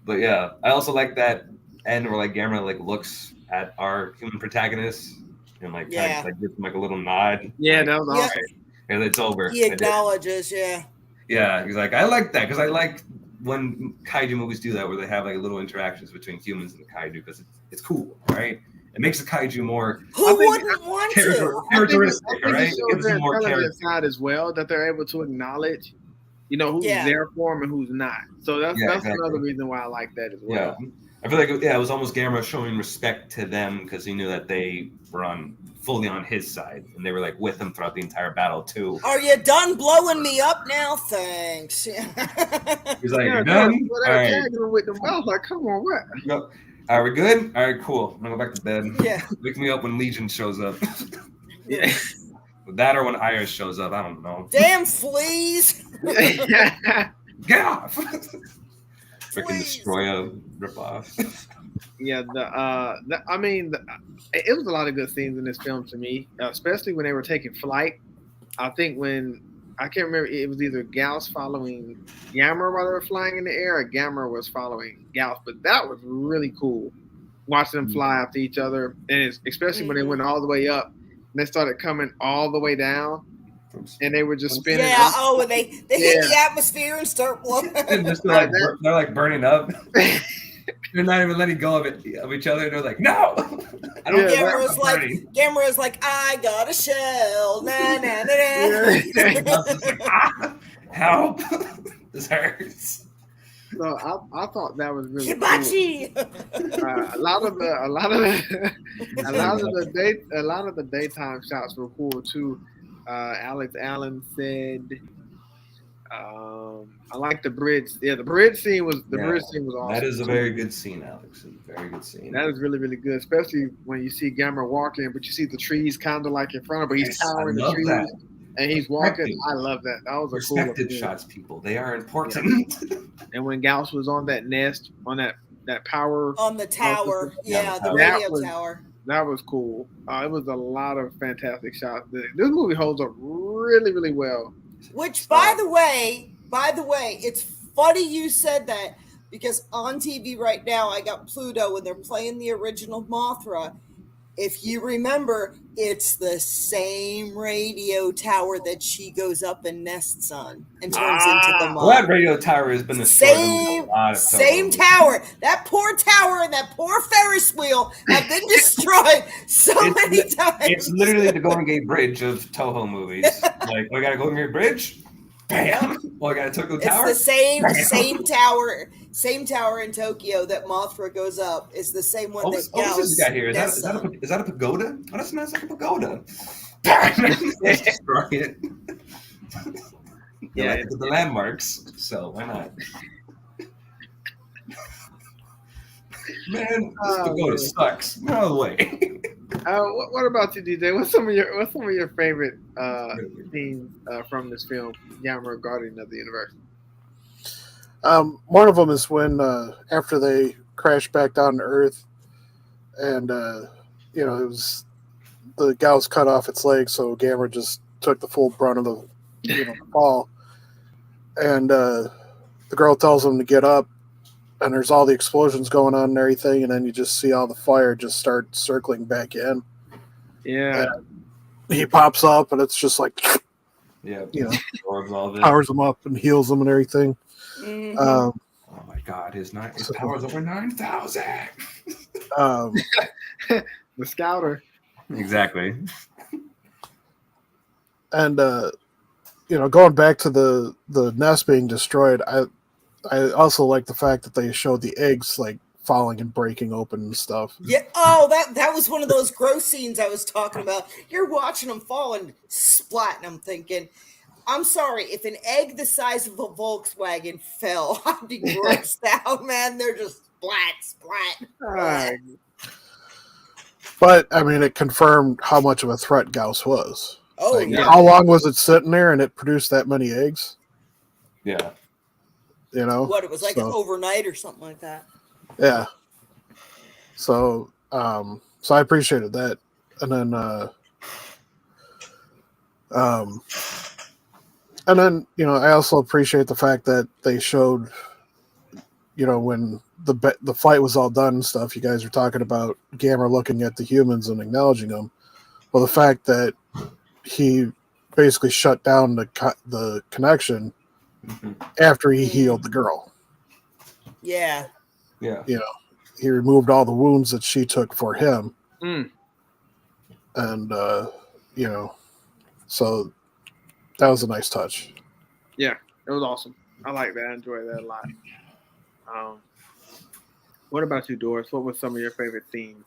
But yeah, I also like that end where like Gamera like looks at our human protagonist and like kind of like gives him like a little nod. Yeah, like, that was awesome. And it's over. He acknowledges, yeah. Yeah, he's like, I like that, because I like when kaiju movies do that, where they have like little interactions between humans and the kaiju, because it's cool, right? It makes the kaiju more. Who wouldn't want to? Characteristic, right? It gives them more character side as well, that they're able to acknowledge, who's there for them and who's not. So that's exactly another reason why I like that as well. Yeah, I feel like it was almost Gamera showing respect to them, because he knew that they were fully on his side, and they were like with him throughout the entire battle too. Are you done blowing me up now? Thanks. He's like, you're done? All right. With them, I was like, come on, what? Are we good? All right, cool. I'm gonna go back to bed. Yeah. Wake me up when Legion shows up. Yeah. That or when Iris shows up, I don't know. Damn fleas! Get off! Freaking Destroyer ripoff. Yeah, it was a lot of good scenes in this film to me, especially when they were taking flight. I think I can't remember, it was either Gauss following Gamera while they were flying in the air, or Gamera was following Gauss, but that was really cool watching them fly after each other, and especially when they went all the way up, and they started coming all the way down, and they were just spinning. Yeah. Oh, and they hit the atmosphere and start blowing. They're like burning up. They're not even letting go of each other. They're like, no. I don't Gamera's like, I got a shell. Na na na na. Help! This hurts. So I thought that was really Hibachi. Cool. A lot of the daytime shots were cool too. Alex Allen said, I like the bridge. Yeah, the bridge scene was awesome. That is a very good scene, Alex. A very good scene. That is really, really good, especially when you see Gamera walking, but you see the trees kind of like in front of him, but he's towering the trees. That. And he's walking. I love that. That was a respected shots, people. They are important. Yeah. And when Gauss was on that nest, on that power, on the tower, the radio tower. That was cool. It was a lot of fantastic shots. This movie holds up really, really well. Which, by the way, it's funny you said that, because on TV right now, I got Pluto and they're playing the original Mothra. If you remember, it's the same radio tower that she goes up and nests on and turns into the mom. Well, that radio tower has been the same tower. That poor tower and that poor Ferris wheel have been destroyed many times. It's literally the Golden Gate Bridge of Toho movies. Like, we got a Golden Gate Bridge. Bam! Well, I got a Tokyo Tower. It's the same tower. Same tower in Tokyo that Mothra goes up is the same one that Gauss. What's this guy here? Is that a pagoda? Oh, that smells like a pagoda. Destroy it. Like the landmarks, so why not? Man, this pagoda sucks. No way. What about you, DJ? What's some of your favorite scenes from this film, Gamera Guardian of the Universe? One of them is when after they crash back down to Earth, and it was the Gauss cut off its leg, so Gamera just took the full brunt of the fall, and the girl tells him to get up, and there's all the explosions going on and everything, and then you just see all the fire just start circling back in. Yeah, and he pops up, and it's just like, powers him up and heals him and everything. Mm-hmm. Oh my God, his power's over 9,000. The Scouter. Exactly. And going back to the nest being destroyed, I also like the fact that they showed the eggs like falling and breaking open and stuff. Yeah. Oh, that was one of those gross scenes I was talking about. You're watching them fall and splat, and I'm thinking, I'm sorry, if an egg the size of a Volkswagen fell, I'd be grossed out, man. They're just splat. But, I mean, it confirmed how much of a threat Gauss was. Oh, yeah. How long was it sitting there and it produced that many eggs? Yeah. What, it was like overnight or something like that? Yeah. So I appreciated that. And then, I also appreciate the fact that they showed, when the fight was all done and stuff, you guys are talking about Gamera looking at the humans and acknowledging them. Well, the fact that he basically shut down the connection after he healed the girl. Yeah. Yeah. He removed all the wounds that she took for him. Mm. And, so that was a nice touch. Yeah, it was awesome. I like that. I enjoyed that a lot. What about you, Doris? What were some of your favorite scenes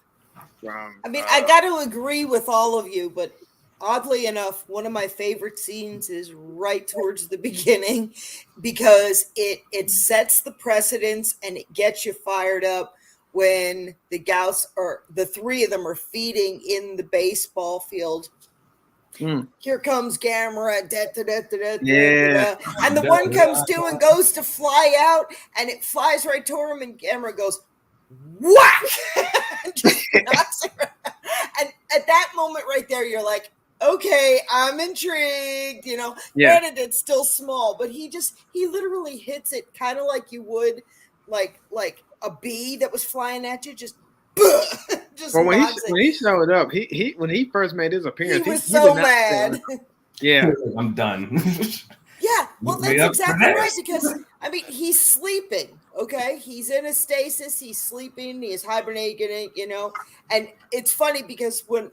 from? I mean, I got to agree with all of you, but oddly enough, one of my favorite scenes is right towards the beginning, because it sets the precedence and it gets you fired up when the Gauss, or the three of them, are feeding in the baseball field. Here comes Gamera, and the one comes to and goes to fly out, and it flies right toward him, and Gamera goes whack, and just knocks her. And at that moment right there, you're like, okay, I'm intrigued. Granted, it's still small, but he literally hits it kind of like you would like a bee that was flying at you, just just Well, when nods it. he showed up, he when he first made his appearance, He was did so not mad. Yeah, I'm done. Yeah, well, Me that's up for exactly right next. because I mean he's sleeping. Okay, he's in a stasis. He's sleeping. He's hibernating. You know, and it's funny because when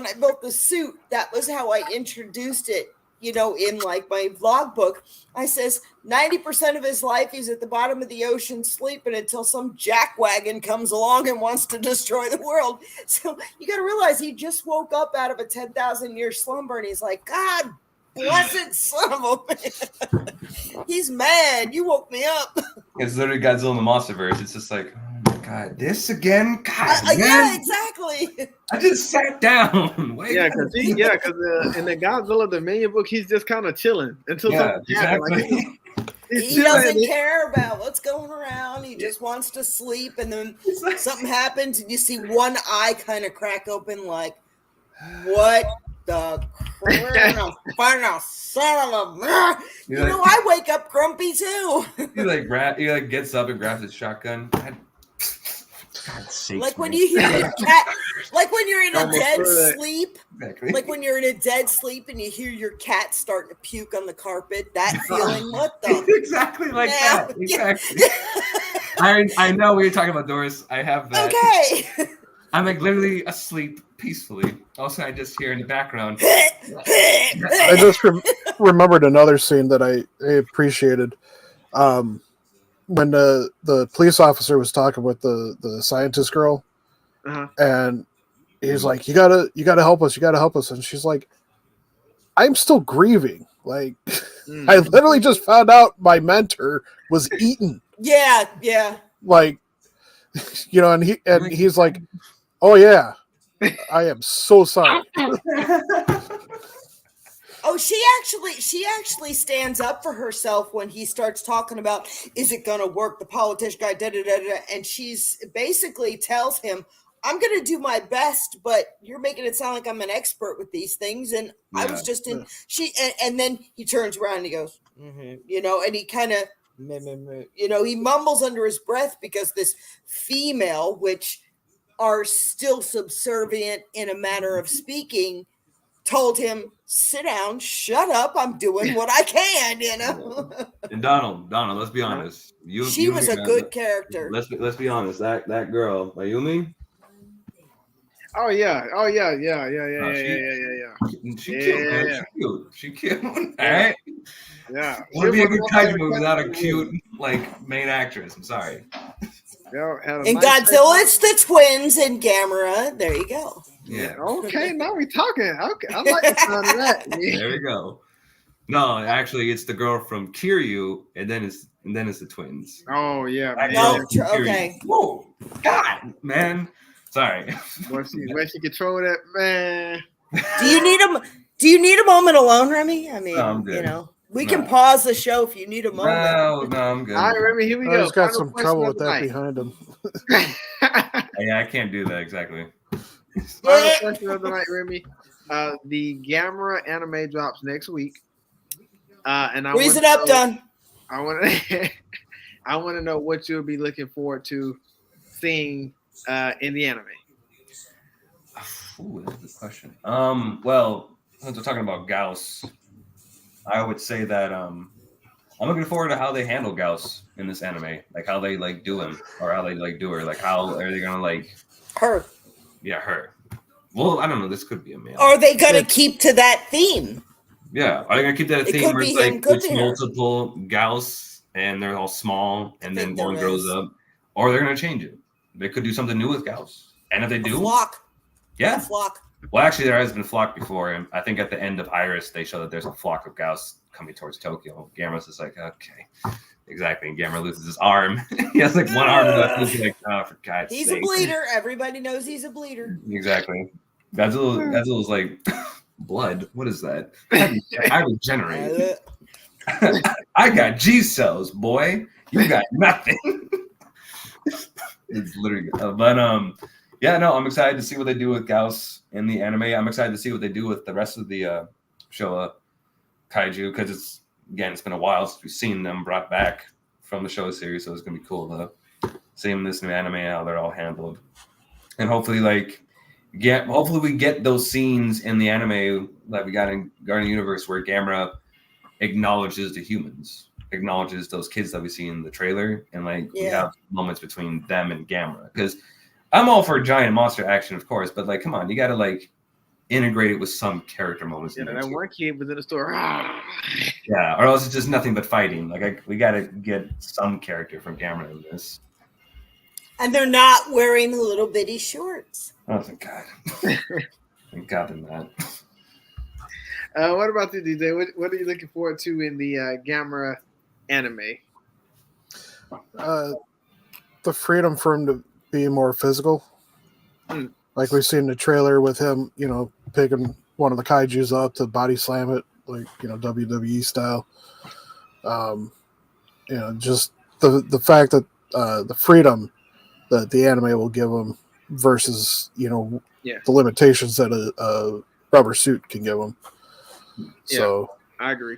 I built the suit, that was how I introduced it. You know, in like my vlog book, I says 90% of his life he's at the bottom of the ocean sleeping until some jackwagon comes along and wants to destroy the world. So you got to realize he just woke up out of a 10,000-year slumber, and he's like, God. Blessed son of a man. He's mad. You woke me up. It's literally Godzilla in the Monsterverse. It's just like, oh my god, this again? God, man. Yeah, exactly. I just sat down. Why yeah, you because in the Godzilla Dominion book, he's just kind of chilling until yeah, something happens. exactly. Like, he's He chilling. doesn't care about what's going around. He just wants to sleep, and then It's like- something happens, and you see one eye kind of crack open, like, what the crap, son of a... You know, I wake up grumpy too. He like gets up and grabs his shotgun. God sakes, Like when man. you hear your cat, like when you're in a Almost dead really. sleep. Exactly. Like when you're in a dead sleep and you hear your cat starting to puke on the carpet, that feeling, what the? exactly like Yeah. that. Exactly. I know we were talking about Doris. I have that. Okay. I'm like literally asleep peacefully. Also, I just hear in the background. I just remembered another scene that I appreciated. When the police officer was talking with the scientist girl, and he's like, you gotta help us, and she's like, I'm still grieving. Like, I literally just found out my mentor was eaten. Yeah. Like, you know, and he's like, oh yeah, I am so sorry. Oh, she actually stands up for herself when he starts talking about, is it going to work? The politician guy, and she's basically tells him, I'm going to do my best, but you're making it sound like I'm an expert with these things. And I was just in, and then he turns around and he goes, you know, and he kind of, you know, he mumbles under his breath because this female, which are still subservient in a manner of speaking, told him, sit down, shut up, I'm doing what I can, you know. And Donald, let's be honest. She was a good character. Let's be honest. That girl, Mayumi. Oh yeah. She cute, man. She cute. All right. Yeah. Would be a good kaiju movie without a cute main actress. I'm sorry. In Godzilla, it's the twins and Gamera. There you go. Yeah. Okay, now we talking. Okay, I like the sound of that. Yeah. There we go. No, actually, it's the girl from Kiryu, and then it's the twins. Oh yeah, man. No, okay. Whoa, God, man. Sorry. Where she control that, man. Do you need a moment alone, Remy? I mean, No, I'm good. you know, we can pause the show if you need a moment. No, I'm good. All right, Remy, here we go. He's got Final some question trouble of with the that night. behind him. Yeah, I can't do that exactly. Final question of the night, Remy. The Gamera anime drops next week. And I Reason up, done. I want to I want to know what you'll be looking forward to seeing in the anime. Ooh, that's a good question. Well, since we're talking about Gauss, I would say that I'm looking forward to how they handle Gauss in this anime, like how they do him or how they do her, like how are they gonna her? Yeah, her. Well, I don't know. This could be a male. Are they gonna keep to that theme? Yeah, are they gonna keep that It theme could where be it's him, could it's be her. multiple Gauss and they're all small and then think one there grows is. up, or they're gonna change it? They could do something new with Gauss, and if they do, Flock. yeah. A flock. Well, actually, there has been flock before, and I think at the end of Iris, they show that there's a flock of Gauss coming towards Tokyo. Gamera's just like, okay, exactly. And Gamera loses his arm. He has one arm left. He's like, oh, for God's sake. He's a bleeder. Everybody knows he's a bleeder. Exactly. Godzilla's like, blood. What is that? I regenerate. I got G cells, boy. You got nothing. It's literally, yeah, no, I'm excited to see what they do with Gauss in the anime. I'm excited to see what they do with the rest of the Showa kaiju, because it's been a while since we've seen them brought back from the Showa series, so it's gonna be cool to see them in this new anime, how they're all handled. and hopefully hopefully we get those scenes in the anime that we got in Guardian Universe where Gamera acknowledges the humans, acknowledges those kids that we see in the trailer, and we have moments between them and Gamera. Because I'm all for giant monster action, of course, but come on, you got to integrate it with some character moments. Yeah, that one kid was in the store. Yeah, or else it's just nothing but fighting. We got to get some character from Gamera in this. And they're not wearing the little bitty shorts. Oh, thank God. Thank God they're not. What about you, DJ? What are you looking forward to in the Gamera anime? The freedom for him to be more physical. Like we've seen the trailer with him, picking one of the kaijus up to body slam it, WWE style. Just the fact that the freedom that the anime will give him versus, the limitations that a rubber suit can give him. So I agree.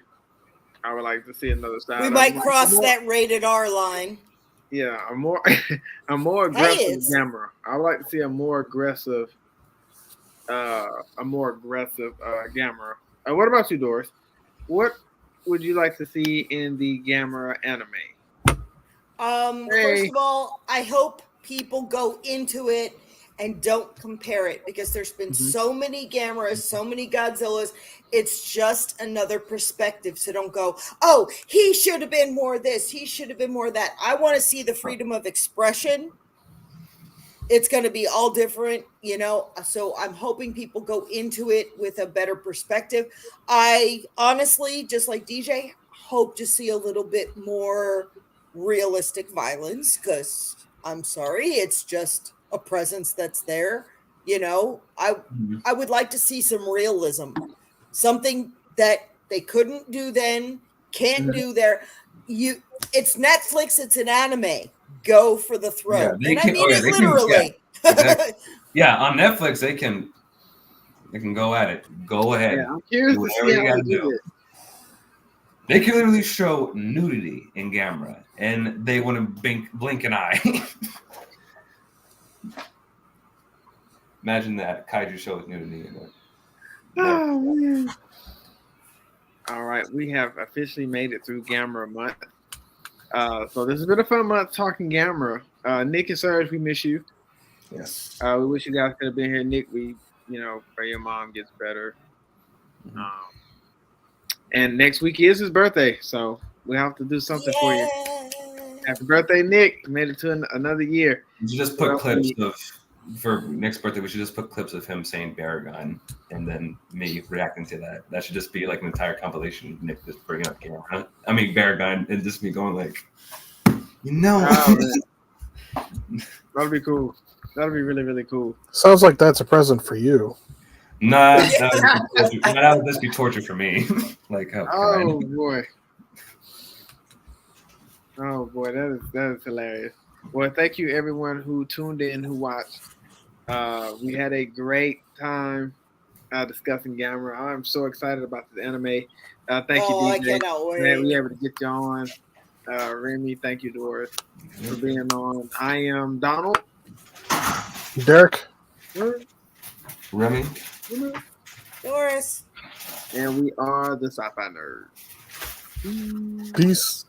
I would like to see another style. We might cross that rated R line. Yeah, a more aggressive Gamera. I would like to see a more aggressive Gamera. What about you, Doris? What would you like to see in the Gamera anime? First of all, I hope people go into it and don't compare it, because there's been so many Gameras, so many Godzillas. It's just another perspective. So don't go, oh, he should have been more this, he should have been more that. I want to see the freedom of expression. It's going to be all different, so I'm hoping people go into it with a better perspective. I honestly, just like DJ, hope to see a little bit more realistic violence, because I'm sorry, it's just a presence that's there. I would like to see some realism, something that they couldn't do then, can't do there. It's Netflix, it's an anime. Go for the throat. Yeah, and I mean it literally. Exactly. Yeah, on Netflix they can go at it. Go ahead. Yeah, I'm curious to see how they do it. They can literally show nudity in Gamera, and they wouldn't blink an eye. Imagine that kaiju show with nudity in it. Oh man! All right, we have officially made it through Gamera month. So this has been a fun month talking Gamera. Nick and Serge, we miss you. Yes. We wish you guys could have been here. Nick, pray your mom gets better. And next week is his birthday, so we have to do something for you. Happy birthday, Nick! You made it to another year. You should just put clips for next birthday. We should just put clips of him saying Baragon, and then me reacting to that. That should just be an entire compilation of Nick just bringing up Gamera. I mean Baragon, and just me going That'll be cool. That'll be really, really cool. Sounds like that's a present for you. Nah, that would just be torture for me. Oh boy, that is hilarious. Well, thank you everyone who tuned in, who watched. We had a great time discussing Gamera. I'm so excited about this anime. Thank you, DJ. I cannot wait. Glad we were able to get you on. Remy, thank you, Doris, for being on. I am Donald. Derek. Remy. Doris. And we are the Sci-Fi Nerdz. Peace.